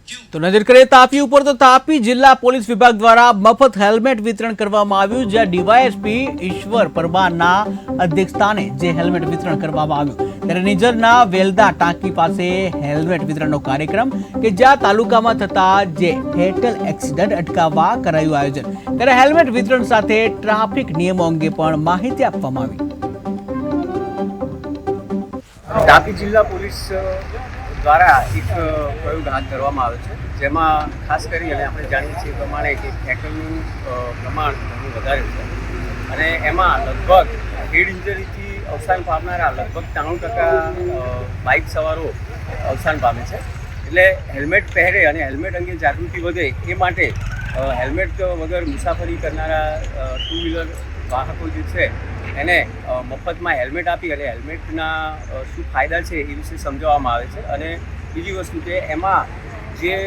તો નજર કરીએ તાપી ઉપર તો તાપી જિલ્લા પોલીસ વિભાગ દ્વારા મફત હેલ્મેટ વિતરણ કરવામાં આવ્યું, જ્યાં ડીવાયએસપી ઈશ્વર પરમારના અધ્યક્ષસ્થાને જે હેલ્મેટ વિતરણ કરવામાં આવ્યું ત્યારે નિઝરના વેલદા ટાંકી પાસે હેલ્મેટ વિતરણનો કાર્યક્રમ કે જ્યાં તાલુકામાં થતા જે ફેટલ એક્સિડન્ટ અટકાવવા કરાયું આયોજન ત્યારે હેલ્મેટ વિતરણ સાથે ટ્રાફિક નિયમો અંગે પણ માહિતી આપવામાં આવી। તાપી જિલ્લા પોલીસ દ્વારા એક પ્રયોગ હાથ ધરવામાં આવે છે, જેમાં ખાસ કરી અને આપણે જાણીએ છીએ પ્રમાણે કે ફેટલનું પ્રમાણ ઘણું વધારે છે અને એમાં લગભગ હેડ ઇન્જરીથી અવસાન પામનારા લગભગ 93% બાઇક સવારો અવસાન પામે છે। એટલે હેલ્મેટ પહેરે અને હેલ્મેટ અંગે જાગૃતિ વધે એ માટે હેલ્મેટ વગર મુસાફરી કરનારા ટુ વ્હીલર વાહકો જે છે એને મફતમાં હેલ્મેટ આપી અને હેલ્મેટના શું ફાયદા છે એ વિશે સમજાવવામાં આવે છે। અને બીજી વસ્તુ કે એમાં જે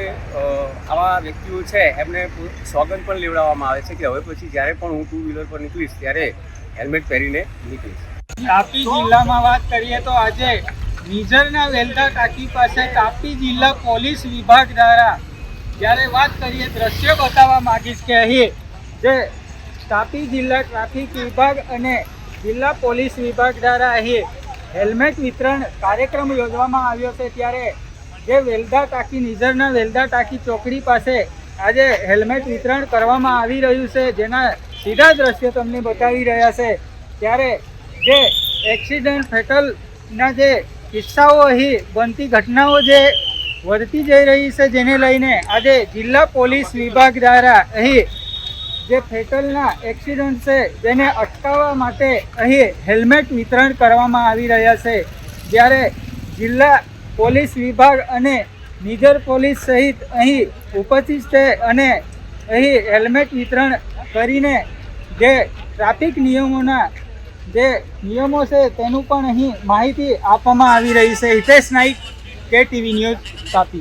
આવા વ્યક્તિઓ છે એમને સોગંદ પણ લેવડાવવામાં આવે છે કે હવે પછી જ્યારે પણ હું ટુ વ્હીલર પર નીકળીશ ત્યારે હેલ્મેટ પહેરીને નીકળીશ। તાપી જિલ્લામાં વાત કરીએ તો આજે નિઝરના વેલદા ટાંકી પાસે તાપી જિલ્લા પોલીસ વિભાગ દ્વારા જ્યારે વાત કરીએ દ્રશ્ય બતાવવા માંગીશ કે અહીં જે તાપી જિલ્લા ટ્રાફિક વિભાગ અને જિલ્લા પોલીસ વિભાગ દ્વારા અહીં હેલ્મેટ વિતરણ કાર્યક્રમ યોજવામાં આવ્યો છે, ત્યારે જે વેલદા ટાંકી નિઝરના વેલદા ટાંકી ચોકડી પાસે આજે હેલ્મેટ વિતરણ કરવામાં આવી રહ્યું છે, જેના સીધા દ્રશ્યો તમને બતાવી રહ્યા છે। ત્યારે જે એક્સિડન્ટ ફેટલના જે કિસ્સાઓ અહીં બનતી ઘટનાઓ જે વધતી જઈ રહી છે, જેને લઈને આજે જિલ્લા પોલીસ વિભાગ દ્વારા અહીં જે ફેટલના એક્સિડન્ટ છે તેને અટકાવવા માટે અહીં હેલ્મેટ વિતરણ કરવામાં આવી રહ્યા છે। જ્યારે જિલ્લા પોલીસ વિભાગ અને નિઝર પોલીસ સહિત અહીં ઉપસ્થિત છે અને અહીં હેલ્મેટ વિતરણ કરીને જે ટ્રાફિક નિયમોના જે નિયમો છે તેનું પણ અહીં માહિતી આપવામાં આવી રહી છે। Hitesh Naik, KTV news Tapi.